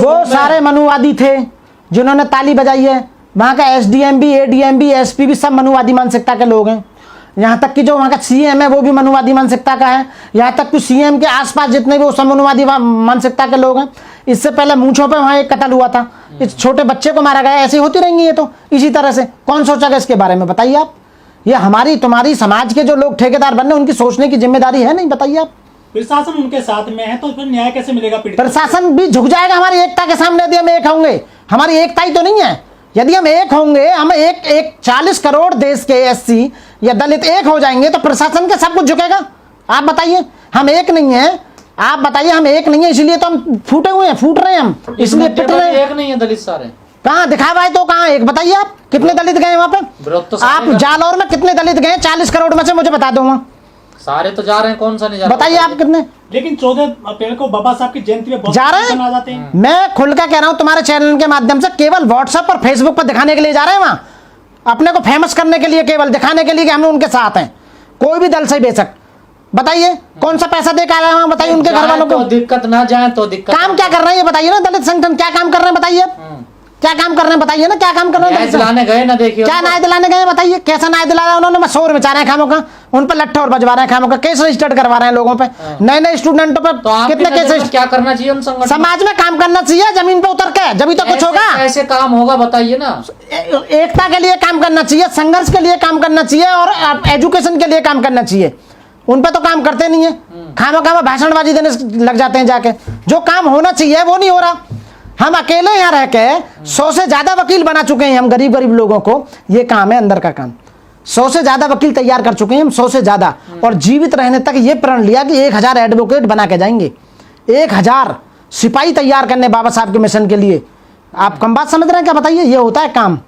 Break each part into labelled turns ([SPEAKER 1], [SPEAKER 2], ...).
[SPEAKER 1] वो सारे मनुवादी थे जिन्होंने ताली बजाई है। वहाँ का एसडीएम भी, एडीएम भी, एसपी भी सब मनुवादी मानसिकता के लोग हैं। यहाँ तक कि जो वहाँ का सीएम है वो भी मनुवादी मानसिकता का है। यहाँ तक कि सीएम के आसपास जितने भी वो सब मनुवादी मानसिकता के लोग हैं। इससे पहले मूंछों पे वहाँ एक कत्ल हुआ था, इस छोटे बच्चे को मारा गया। ऐसे होती रहेंगी ये तो इसी तरह से। कौन सोचेगा इसके बारे में, बताइए आप। ये हमारी तुम्हारी समाज के जो लोग ठेकेदार बन रहे उनकी सोचने की जिम्मेदारी है नहीं, बताइए आप।
[SPEAKER 2] प्रशासन उनके साथ में है तो फिर न्याय कैसे मिलेगा?
[SPEAKER 1] प्रशासन भी झुक जाएगा हमारी एकता के सामने यदि हम एक होंगे। हमारी एकता ही तो नहीं है। यदि हम एक होंगे, हम एक 40 करोड़ देश के एससी या दलित एक हो जाएंगे तो प्रशासन के सब कुछ झुकेगा। आप बताइए, हम एक नहीं है। आप बताइए, हम एक नहीं है, इसलिए तो हम फूटे हुए हैं, फूट रहे हैं हम, इसलिए पिट रहे हैं।
[SPEAKER 3] एक नहीं है दलित सारे,
[SPEAKER 1] कहाँ दिखावा है तो कहाँ एक बताइए आप। कितने दलित गए वहां पे? आप जालौर में कितने दलित गए 40 करोड़ में से? मुझे बता दो। वहाँ
[SPEAKER 3] सारे तो जा रहे हैं, कौन सा नहीं जा रहा?
[SPEAKER 1] बताइए आप कितने।
[SPEAKER 2] लेकिन 14 अप्रैल को बाबा साहब की जयंती में बहुत
[SPEAKER 1] जा रहे हैं।
[SPEAKER 2] आ जाते हैं।
[SPEAKER 1] मैं खुल कर कह रहा हूं तुम्हारे चैनल के माध्यम से, केवल व्हाट्सएप और फेसबुक पर दिखाने के लिए जा रहे हैं वहां, अपने को फेमस करने के लिए, केवल दिखाने के लिए कि हम उनके साथ हैं। कोई भी दल से बेशक, बताइए कौन सा पैसा दे कर आए हैं? बताइए उनके घर वालों को।
[SPEAKER 3] दिक्कत ना जाए तो दिक्कत।
[SPEAKER 1] काम क्या कर रहे हैं ये बताइए ना। दलित संगठन क्या काम कर रहे हैं बताइए। क्या काम कर रहे हैं बताइए ना। क्या काम कर रहे हैं?
[SPEAKER 3] न्याय दिलाने गए ना, देखिए
[SPEAKER 1] क्या न्याय दिलाने गए बताइए। कैसा न्याय दिलाया उन्होंने? मैं शोर मचा रहे हैं खामों का, उन पर लट्ठा और बजवा रहे हैं खामों का, केस रजिस्टर्ड करवा रहे हैं लोगों पे, नए स्टूडेंटों पे।
[SPEAKER 3] तो
[SPEAKER 1] कितने केस?
[SPEAKER 3] क्या करना चाहिए उन संगठन?
[SPEAKER 1] समाज में काम करना चाहिए, जमीन पे उतर के, जब तो कुछ होगा।
[SPEAKER 3] ऐसे काम होगा बताइए ना।
[SPEAKER 1] एकता के लिए काम करना चाहिए, संघर्ष के लिए काम करना चाहिए और एजुकेशन के लिए काम करना चाहिए। उन पे तो काम करते नहीं है, खामा भाषणबाजी देने लग जाते हैं जाके। जो काम होना चाहिए वो नहीं हो रहा। हम अकेले यहाँ रह के 100 से ज्यादा वकील बना चुके हैं। हम गरीब लोगों को ये काम है, अंदर का काम। 100 से ज्यादा वकील तैयार कर चुके हैं हम, 100 से ज्यादा। और जीवित रहने तक ये प्रण लिया कि 1000 एडवोकेट बना के जाएंगे, 1000 सिपाही तैयार करने बाबा साहब के मिशन के लिए। आप कम बात समझ रहे हैं क्या? बताइए, ये होता है काम,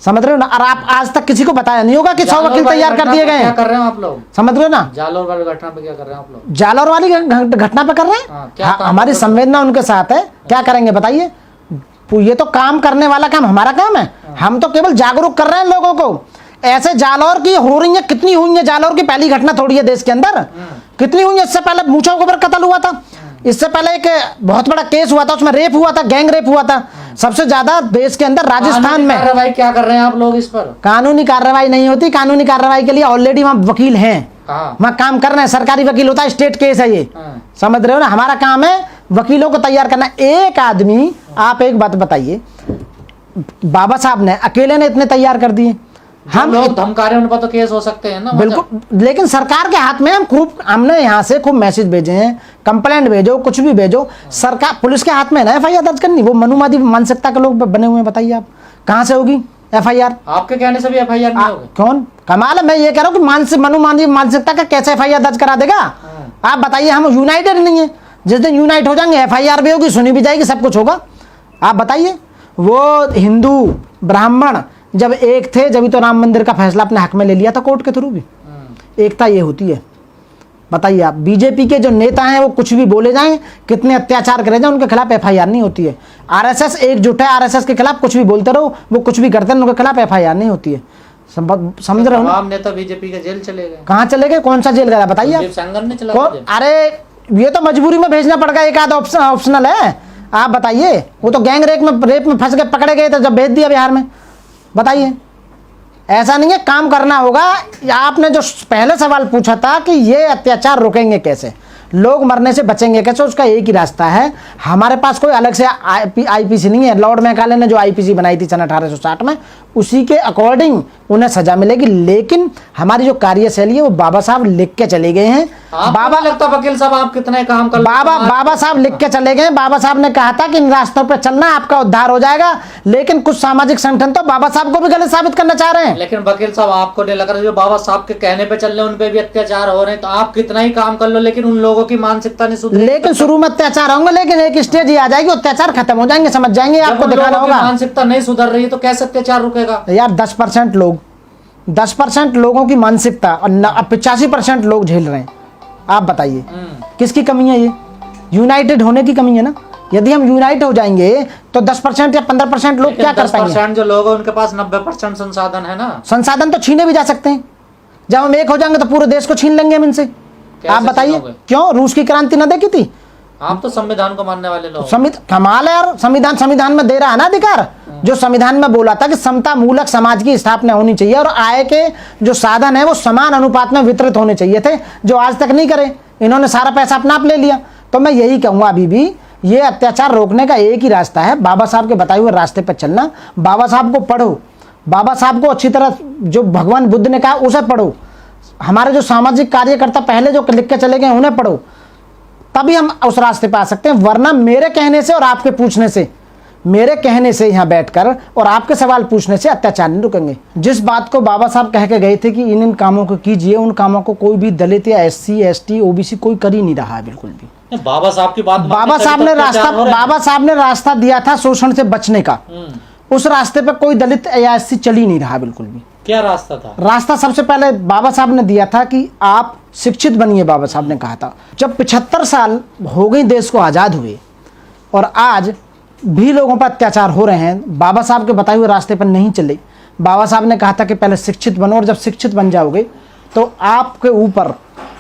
[SPEAKER 1] समझ रहे हो ना। और आप आज तक किसी को बताया नहीं होगा कि 100 वकील तैयार कर दिए गए हैं।
[SPEAKER 3] क्या कर रहे हैं आप लोग,
[SPEAKER 1] समझ रहे हो ना?
[SPEAKER 3] जालौर वाली घटना पे क्या कर रहे हैं आप लोग?
[SPEAKER 1] जालौर वाली घटना पे कर रहे हैं। हमारी संवेदना उनके साथ है। क्या करेंगे बताइए? ये तो काम करने वाला काम हमारा काम है। हम तो केवल जागरूक कर रहे हैं लोगों को। ऐसे जालौर की हो रही है, कितनी हुई है। जालौर की पहली घटना थोड़ी है देश के अंदर, कितनी हुई है। इससे पहले मूंछों के ऊपर कत्ल हुआ था, इससे पहले एक बहुत बड़ा केस हुआ था, उसमें रेप हुआ था, गैंग रेप हुआ था। सबसे ज्यादा देश के अंदर राजस्थान में।
[SPEAKER 3] कार्रवाई क्या कर रहे हैं आप लोग इस पर?
[SPEAKER 1] कानूनी कार्रवाई नहीं होती। कानूनी कार्रवाई के लिए ऑलरेडी वहां वकील हैं, वहां काम कर रहे हैं। सरकारी वकील होता है, स्टेट केस है ये, समझ रहे हो ना। हमारा काम है वकीलों को तैयार करना। एक आदमी, आप एक बात बताइए, बाबा साहब ने अकेले ने इतने तैयार कर दिए। हम
[SPEAKER 3] लोग धमका रहे हैं, उन पर तो केस हो सकते हैं ना।
[SPEAKER 1] बिल्कुल, लेकिन सरकार के हाथ में हमने यहाँ से खूब मैसेज भेजे हैं, कंप्लेंट भेजो, कुछ भी भेजो। सरकार, पुलिस के हाथ में ना एफआईआर दर्ज करनी। वो मनुवादी मानसिकता के लोग बने हुए हैं। बताइए आप कहाँ से होगी एफआईआर?
[SPEAKER 3] आपके कहने से भी एफआईआर नहीं होगी।
[SPEAKER 1] कौन कमाल है? मैं ये कह रहा हूँ कि मनुवादी मानसिकता का कैसे एफआईआर दर्ज करा देगा? आप बताइए। हम यूनाइटेड नहीं है। जिस दिन यूनाइट हो जाएंगे एफआईआर भी होगी, सुनी भी जाएगी, सब कुछ होगा। आप बताइए। वो हिंदू ब्राह्मण जब एक थे, जब तो राम मंदिर का फैसला अपने हक में ले लिया था कोर्ट के थ्रू भी। एकता ये होती है। बताइए आप, बीजेपी के जो नेता हैं वो कुछ भी बोले जाएं, कितने अत्याचार करे जाएं, उनके खिलाफ एफआईआर नहीं होती है। आरएसएस एकजुट है, आरएसएस के खिलाफ कुछ भी बोलते रहो, वो कुछ भी करते हैं, उनके खिलाफ एफआईआर नहीं होती है। समझ रहे हो?
[SPEAKER 3] तमाम नेता बीजेपी के जेल चले गए।
[SPEAKER 1] कहाँ चले गए? कौन सा जेल गया बताइए आप? अरे ये तो मजबूरी में भेजना पड़ गया, एक आध ऑप्शनल है। आप बताइए। वो तो गैंग रेप में फंस के पकड़े गए थे, जब भेज दिया बिहार में। बताइए, ऐसा नहीं है। काम करना होगा। आपने जो पहले सवाल पूछा था कि ये अत्याचार रुकेंगे कैसे, लोग मरने से बचेंगे कैसे, उसका एक ही रास्ता है। हमारे पास कोई अलग से आईपीसी नहीं है। लॉर्ड मैकाले ने जो आईपीसी बनाई थी सन 1860 में, उसी के अकॉर्डिंग उन्हें सजा मिलेगी। लेकिन हमारी जो कार्यशैली है वो बाबा साहब लिख के चले गए हैं।
[SPEAKER 3] बाबा लगता वकील साहब आप कितने काम कर
[SPEAKER 1] बाबा साहब लिख के चले गए। बाबा साहब ने कहा था कि इन रास्तों पर चलना आपका उद्धार हो जाएगा। लेकिन कुछ सामाजिक संगठन तो बाबा साहब को भी गलत साबित करना चाह रहे हैं।
[SPEAKER 3] लेकिन वकील साहब आपको नहीं लग रहा जो बाबा साहब के कहने पे चल रहे हैं उन पे भी अत्याचार हो रहे हैं, तो आप कितना ही काम कर लो लेकिन उन लोगों की मानसिकता नहीं सुधरी।
[SPEAKER 1] लेकिन शुरू में अत्याचार होंगे, लेकिन एक स्टेज ही आ जाएगी, अत्याचार खत्म हो जाएंगे, समझ जाएंगे। आपको दिखाना होगा।
[SPEAKER 3] मानसिकता नहीं सुधर रही है तो कैसे अत्याचार रुकेगा
[SPEAKER 1] यार? 10% लोगों की मानसिकता और 85% लोग झेल रहे हैं। आप बताइए किसकी कमी है? ये यूनाइटेड होने की कमी है ना। यदि हम यूनाइट हो जाएंगे तो 10% या 15% लोग क्या कर पाएंगे?
[SPEAKER 3] 10% जो लोग हैं उनके पास 90% संसाधन है ना।
[SPEAKER 1] संसाधन तो छीने भी जा सकते हैं। जब हम एक हो जाएंगे तो पूरे देश को छीन लेंगे हम इनसे। आप बताइए क्यों? रूस की क्रांति ना देखी थी?
[SPEAKER 3] आप तो संविधान को मानने वाले लोग।
[SPEAKER 1] कमाल है यार, संविधान में दे रहा है ना अधिकार। जो संविधान में बोला था कि समता मूलक समाज की स्थापना होनी चाहिए और आय के जो साधन है वो समान अनुपात में वितरित होने चाहिए थे, जो आज तक नहीं करे। इन्होंने सारा पैसा अपना आप ले लिया। तो मैं यही कहूंगा, अभी भी ये अत्याचार रोकने का एक ही रास्ता है, बाबा साहब के बताए हुए रास्ते पर चलना। बाबा साहब को पढ़ो, बाबा साहब को अच्छी तरह, जो भगवान बुद्ध ने कहा उसे पढ़ो। हमारे जो सामाजिक कार्यकर्ता पहले जो लिख के चले गए उन्हें पढ़ो, तभी हम उस रास्ते पे आ सकते हैं। वरना मेरे कहने से और आपके पूछने से, मेरे कहने से यहाँ बैठकर और आपके सवाल पूछने से अत्याचार नहीं रुकेंगे। जिस बात को बाबा साहब कह के गए थे कि इन कामों को कीजिए, उन कामों को कोई भी दलित या SC ST OBC कोई कर ही नहीं रहा है बिल्कुल भी।
[SPEAKER 3] बाबा साहब की बात,
[SPEAKER 1] बाबा साहब ने रास्ता दिया था शोषण से बचने का, उस रास्ते पे कोई दलित या SC चल ही नहीं रहा बिल्कुल भी।
[SPEAKER 3] क्या रास्ता था? रास्ता
[SPEAKER 1] सबसे पहले बाबा साहब ने दिया था कि आप शिक्षित बनिए। बाबा साहब ने कहा था, जब 75 साल हो गई देश को आज़ाद हुए और आज भी लोगों पर अत्याचार हो रहे हैं, बाबा साहब के बताए हुए रास्ते पर नहीं चले। बाबा साहब ने कहा था कि पहले शिक्षित बनो और जब शिक्षित बन जाओगे तो आपके ऊपर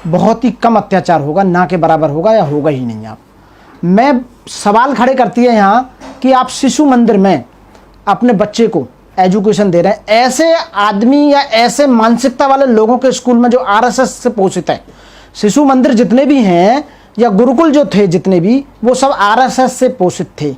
[SPEAKER 1] बहुत ही कम अत्याचार होगा, ना के बराबर होगा या होगा ही नहीं। आप मैं सवाल खड़े करती है यहाँ कि आप शिशु मंदिर में अपने बच्चे को एजुकेशन दे रहे हैं, ऐसे आदमी या ऐसे मानसिकता वाले लोगों के स्कूल में जो RSS से पोषित है। शिशु मंदिर जितने भी हैं या गुरुकुल जो थे जितने भी, वो सब RSS से पोषित थे।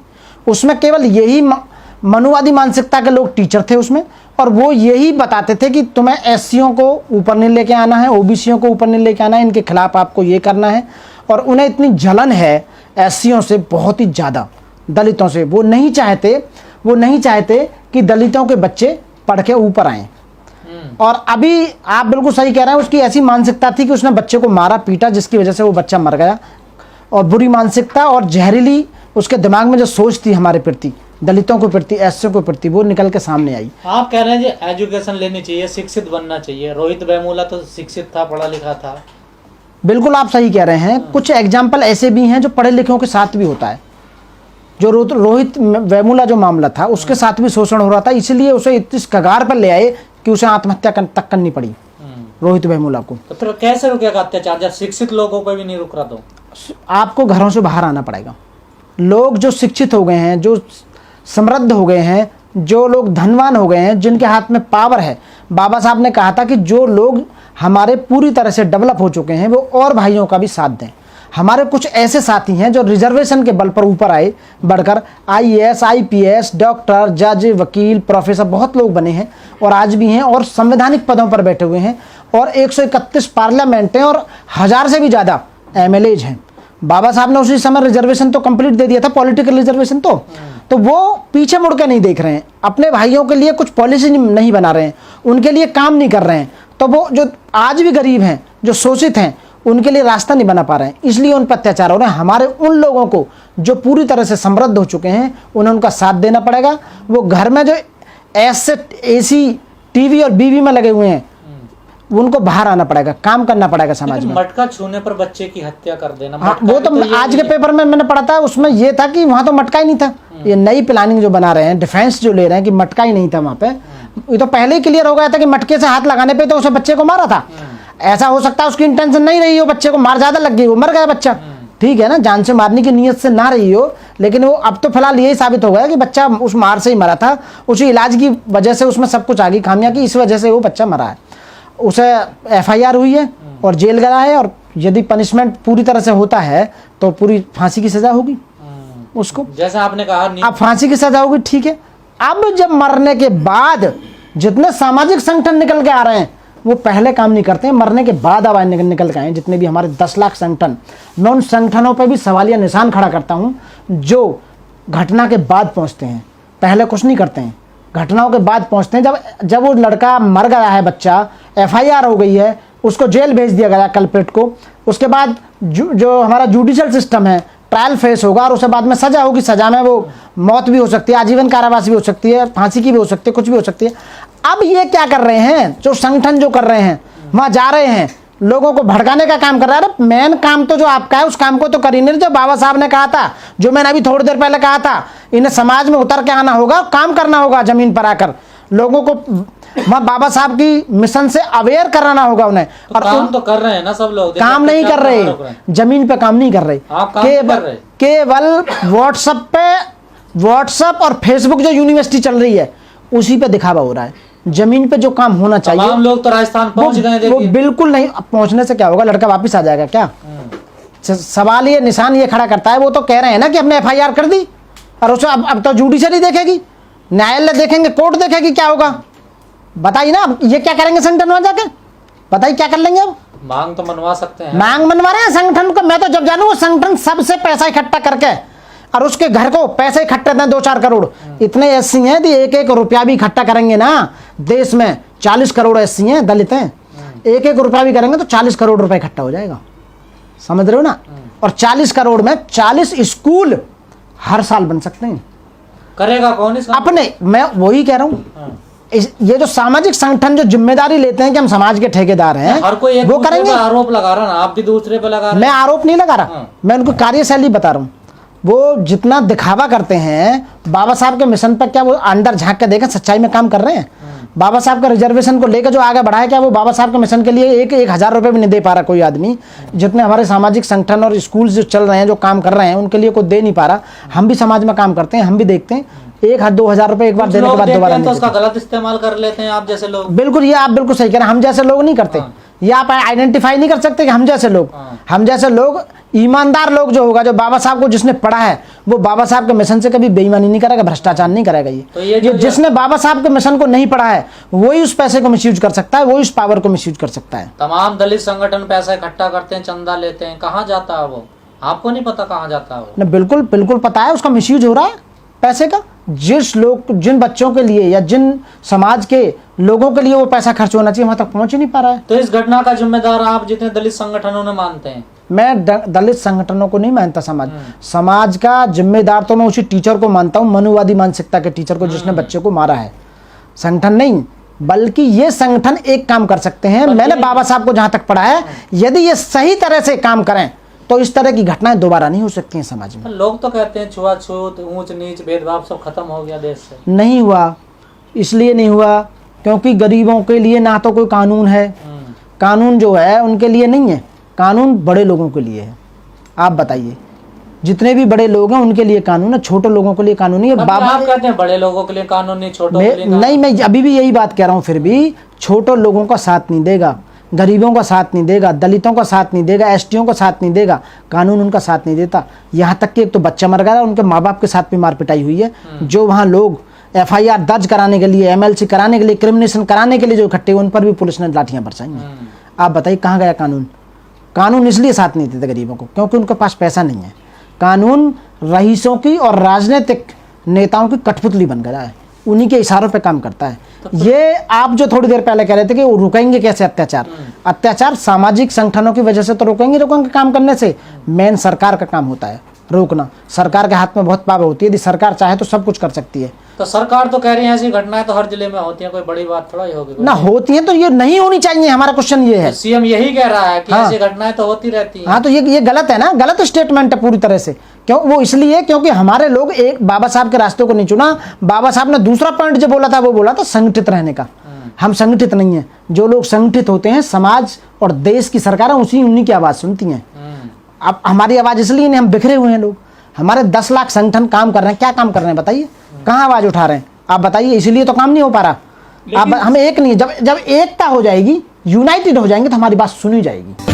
[SPEAKER 1] उसमें केवल यही मनुवादी मानसिकता के लोग टीचर थे उसमें, और वो यही बताते थे कि तुम्हें SCओं को ऊपर नहीं लेके आना है, OBCओं को ऊपर नहीं लेके आना है, इनके खिलाफ आपको ये करना है। और उन्हें इतनी जलन है SCओं से बहुत ही ज़्यादा, दलितों से। वो नहीं चाहते कि दलितों के बच्चे पढ़ के ऊपर आएँ। और अभी आप बिल्कुल सही कह रहे हैं, उसकी ऐसी मानसिकता थी कि उसने बच्चे को मारा पीटा, जिसकी वजह से वो बच्चा मर गया। और बुरी मानसिकता और जहरीली उसके दिमाग में जो सोच थी हमारे प्रति, दलितों के प्रति, SCओं के प्रति, वो निकल के सामने आई।
[SPEAKER 3] आप कह रहे हैं जी एजुकेशन लेनी चाहिए, शिक्षित बनना चाहिए। रोहित वेमुला तो शिक्षित था, पढ़ा लिखा था।
[SPEAKER 1] बिल्कुल आप सही कह रहे हैं। कुछ एग्जाम्पल ऐसे भी हैं जो पढ़े लिखों के साथ भी होता है। जो रोहित वेमुला जो मामला था, उसके साथ भी शोषण हो रहा था, इसलिए उसे इस कगार पर ले आए कि उसे आत्महत्या तक करनी पड़ी, रोहित वेमुला को।
[SPEAKER 3] तो फिर कैसे रुकेगा अत्याचार जब शिक्षित लोगों पर भी नहीं रुक रहा? तो
[SPEAKER 1] आपको घरों से बाहर आना पड़ेगा। लोग जो शिक्षित हो गए हैं, जो समृद्ध हो गए हैं, जो लोग धनवान हो गए हैं, जिनके हाथ में पावर है, बाबा साहब ने कहा था कि जो लोग हमारे पूरी तरह से डेवलप हो चुके हैं वो और भाइयों का भी साथ दें। हमारे कुछ ऐसे साथी हैं जो रिजर्वेशन के बल पर ऊपर आए बढ़कर IAS IPS डॉक्टर जज वकील प्रोफेसर बहुत लोग बने हैं और आज भी हैं और संवैधानिक पदों पर बैठे हुए हैं। और 131 पार्लियामेंट हैं और 1000 से भी ज़्यादा MLAs हैं। बाबा साहब ने उसी समय रिजर्वेशन तो कंप्लीट दे दिया था, पॉलिटिकल रिजर्वेशन। तो वो पीछे मुड़ के नहीं देख रहे हैं, अपने भाइयों के लिए कुछ पॉलिसी नहीं बना रहे हैं, उनके लिए काम नहीं कर रहे हैं। तो वो जो आज भी गरीब हैं, जो शोषित हैं, उनके लिए रास्ता नहीं बना पा रहे हैं, इसलिए उन पर अत्याचार हो रहे हैं। हमारे उन लोगों को जो पूरी तरह से समृद्ध हो चुके हैं, उन्हें उनका साथ देना पड़ेगा। वो घर में जो AC TV और BV में लगे हुए हैं, उनको बाहर आना पड़ेगा, काम करना पड़ेगा समाज में।
[SPEAKER 3] मटका छूने पर बच्चे की हत्या कर देना,
[SPEAKER 1] वो तो आज के पेपर में मैंने पढ़ा था, उसमें ये था कि वहां तो मटका ही नहीं था। ये नई प्लानिंग जो बना रहे हैं, डिफेंस जो ले रहे हैं कि मटका ही नहीं था वहां पे, ये तो पहले ही क्लियर हो गया था कि मटके से हाथ लगाने पे तो उसे बच्चे को मारा था। ऐसा हो सकता है उसकी इंटेंशन नहीं रही हो, बच्चे को मार ज्यादा लग गई, वो मर गया बच्चा, ठीक है ना, जान से मारने की नीयत से ना रही हो, लेकिन वो अब तो फिलहाल यही साबित हो गया कि बच्चा उस मार से ही मरा था। उसी इलाज की वजह से उसमें सब कुछ आ गई खामियां की, इस वजह से वो बच्चा मरा है। उसे FIR हुई है और जेल गया है, और यदि पनिशमेंट पूरी तरह से होता है तो पूरी फांसी की सजा होगी उसको,
[SPEAKER 3] जैसा आपने कहा।
[SPEAKER 1] अब फांसी की सजा होगी, ठीक है। अब जब मरने के बाद जितने सामाजिक संगठन निकल के आ रहे हैं वो पहले काम नहीं करते हैं, मरने के बाद आवाज निकल के आए। जितने भी हमारे 10 लाख संगठन, मैं उन संगठनों पर भी सवालिया निशान खड़ा करता हूं जो घटना के बाद पहुंचते हैं, पहले कुछ नहीं करते हैं, घटनाओं के बाद पहुंचते हैं। जब वो लड़का मर गया है, बच्चा, FIR हो गई है, उसको जेल भेज दिया गया कल्प्रिट को, उसके बाद जो हमारा जुडिशियल सिस्टम है, ट्रायल फेस होगा और उसके बाद में सजा होगी। सजा में वो मौत भी हो सकती है, आजीवन कारावास भी हो सकती है, फांसी की भी हो सकती है, कुछ भी हो सकती है। अब ये क्या कर रहे हैं, जो संगठन जो कर रहे हैं, वहां जा रहे हैं, लोगों को भड़काने का काम कर रहा है। मेन काम तो जो आपका है उस काम को तो कर ही नहीं। जो बाबा साहब ने कहा था, जो मैंने अभी थोड़ी देर पहले कहा था, इन्हें समाज में उतर के आना होगा, काम करना होगा, जमीन पर आकर लोगों को वहाँ बाबा साहब की मिशन से अवेयर कराना होगा उन्हें।
[SPEAKER 3] तो काम तो कर रहे हैं ना सब लोग,
[SPEAKER 1] काम नहीं कर रहे, जमीन पे काम नहीं कर रहे, केवल व्हाट्सएप और फेसबुक जो यूनिवर्सिटी चल रही है उसी पे दिखावा हो रहा है। जमीन पे जो काम होना चाहिए,
[SPEAKER 3] तमाम लोग तो राजस्थान पहुंच गए,
[SPEAKER 1] वो बिल्कुल नहीं। पहुंचने से क्या होगा, लड़का वापस आ जाएगा क्या? सवाल ये, निशान ये खड़ा करता है, वो तो कह रहे हैं ना कि हमने FIR कर दी और उसे अब तो जुडिशरी देखेगी, न्यायालय देखेंगे, कोर्ट देखेगी, क्या होगा बताइए ना। अब ये क्या करेंगे संगठन वहां जाके, बताइए क्या कर लेंगे? अब
[SPEAKER 3] मांग तो मनवा सकते हैं,
[SPEAKER 1] मांग मनवा रहे हैं संगठन को। मैं तो जब जानू वो संगठन सबसे पैसा इकट्ठा करके और उसके घर को पैसे इकट्ठे दें 2-4 करोड़। इतने SC हैं कि 1-1 रुपया भी इकट्ठा करेंगे ना, देश में 40 करोड़ SC हैं, दलित हैं, 1-1 रुपया भी करेंगे तो 40 करोड़ रुपए इकट्ठा हो जाएगा, समझ रहे हो ना। और 40 करोड़ में 40 स्कूल हर साल बन सकते हैं।
[SPEAKER 3] करेगा कौन इसका?
[SPEAKER 1] अपने, मैं वही कह रहा हूँ, ये जो सामाजिक संगठन जो जिम्मेदारी लेते हैं कि हम समाज के ठेकेदार हैं,
[SPEAKER 3] हर कोई एक
[SPEAKER 1] वो करेंगे।
[SPEAKER 3] आरोप लगा रहा ना, आप भी दूसरे पे लगा रहे।
[SPEAKER 1] मैं आरोप नहीं लगा रहा, मैं उनको कार्यशैली बता रहा हूँ। वो जितना दिखावा करते हैं बाबा साहब के मिशन पर, क्या वो अंदर झांक के देखें सच्चाई में काम कर रहे हैं? बाबा साहब का रिजर्वेशन को लेकर जो आगे बढ़ा है, क्या वो बाबा साहब के मिशन के लिए 1,000 रुपये भी नहीं दे पा रहा कोई आदमी? जितने हमारे सामाजिक संगठन और स्कूल जो चल रहे हैं, जो काम कर रहे हैं, उनके लिए कोई दे नहीं पा रहा। हम भी समाज में काम करते हैं, हम भी देखते हैं, 1,000-2,000 रुपये एक बार देने के बाद दोबारा नहीं,
[SPEAKER 3] तो उसका गलत इस्तेमाल कर लेते हैं आप जैसे लोग।
[SPEAKER 1] बिल्कुल, ये आप बिल्कुल सही कह रहे हैं, हम जैसे लोग नहीं करते। ये आप आइडेंटिफाई नहीं कर सकते कि हम जैसे लोग ईमानदार लोग जो होगा, जो बाबा साहब को जिसने पढ़ा है, वो बाबा साहब के मिशन से कभी बेईमानी नहीं करेगा, भ्रष्टाचार नहीं करेगा। ये जिसने बाबा साहब के मिशन को नहीं पढ़ा है, वही उस पैसे को मिसयूज कर सकता है, वही उस पावर को मिसयूज कर सकता है।
[SPEAKER 3] तमाम दलित संगठन पैसा इकट्ठा करते हैं, चंदा लेते हैं, कहाँ जाता है वो? आपको नहीं पता कहाँ जाता है वो?
[SPEAKER 1] बिल्कुल बिल्कुल पता है, उसका मिसयूज हो रहा है पैसे का। जिन बच्चों के लिए या जिन समाज के लोगों के लिए वो पैसा खर्च होना चाहिए, वहां तक पहुंच ही नहीं पा रहा है।
[SPEAKER 3] तो इस घटना का जिम्मेदार आप जितने दलित संगठनों ने मानते हैं?
[SPEAKER 1] मैं दलित संगठनों को नहीं मानता, समाज का जिम्मेदार तो मैं उसी टीचर को मानता हूँ, मनुवादी मानसिकता के टीचर को, जिसने बच्चे को मारा है। संगठन नहीं, बल्कि ये संगठन एक काम कर सकते हैं। मैंने बाबा साहब को जहां तक पढ़ा है, यदि ये सही तरह से काम करें तो इस तरह की घटनाएं दोबारा नहीं हो सकती हैं समाज में।
[SPEAKER 3] लोग तो कहते हैं छुआछूत, ऊंच नीच, भेदभाव सब खत्म हो गया देश से।
[SPEAKER 1] नहीं हुआ, इसलिए नहीं हुआ क्योंकि गरीबों के लिए ना तो कोई कानून है, कानून जो है उनके लिए नहीं है, कानून बड़े लोगों के लिए है। आप बताइए, जितने भी बड़े लोग हैं उनके लिए कानून है, छोटे लोगों के लिए कानून नहीं है। बाबा
[SPEAKER 3] आप कहते हैं बड़े लोगों के लिए कानून नहीं, छोटों के लिए
[SPEAKER 1] नहीं, मैं अभी भी यही बात कह रहा हूँ। फिर भी छोटे लोगों का साथ नहीं देगा, गरीबों का साथ नहीं देगा, दलितों का साथ नहीं देगा, STओं का साथ नहीं देगा, कानून उनका साथ नहीं देता। यहाँ तक कि एक तो बच्चा मर गया, उनके माँ बाप के साथ भी मार पिटाई हुई है। जो वहाँ लोग FIR दर्ज कराने के लिए, MLC कराने के लिए, क्रिमिनेशन कराने के लिए जो इकट्ठे, उन पर भी पुलिस ने लाठियाँ बरसाई हैं। आप बताइए कहाँ गया कानून? कानून इसलिए साथ नहीं देते गरीबों को क्योंकि उनके पास पैसा नहीं है। कानून रईसों की और राजनीतिक नेताओं की कठपुतली बन गया है, उन्हीं के इशारों पे काम करता है। ये आप जो थोड़ी देर पहले कह रहे थे कि वो रुकेंगे कैसे अत्याचार सामाजिक संगठनों की वजह से तो रोकेंगे काम करने से। मेन सरकार का काम होता है रोकना। सरकार के हाथ में बहुत पावर होती है, यदि सरकार चाहे तो सब कुछ कर सकती है।
[SPEAKER 3] तो सरकार तो कह रही है ऐसी घटनाएं तो हर जिले में होती है, कोई बड़ी बात थोड़ा ही होगी
[SPEAKER 1] ना। होती है तो ये नहीं होनी चाहिए, हमारा क्वेश्चन ये है।
[SPEAKER 3] CM यही कह रहा है कि ऐसी घटनाएं तो होती रहती हैं।
[SPEAKER 1] हाँ, तो ये गलत है ना, गलत स्टेटमेंट है पूरी तरह से। क्यों? वो इसलिए क्योंकि हमारे लोग एक बाबा साहब के रास्ते को नहीं चुना। बाबा साहब ने दूसरा पॉइंट जो बोला था, वो बोला था संगठित रहने का। हम संगठित नहीं है। जो लोग संगठित होते हैं, समाज और देश की सरकारें उन्हीं की आवाज सुनती हैं। अब हमारी आवाज इसलिए नहीं, हम बिखरे हुए हैं लोग। हमारे 10 लाख संगठन काम कर रहे हैं, क्या काम कर रहे हैं बताइए? कहाँ आवाज उठा रहे हैं आप बताइए? इसलिए तो काम नहीं हो पा रहा। अब हम एक नहीं, जब एकता हो जाएगी, यूनाइटेड हो जाएंगे तो हमारी बात सुनी जाएगी।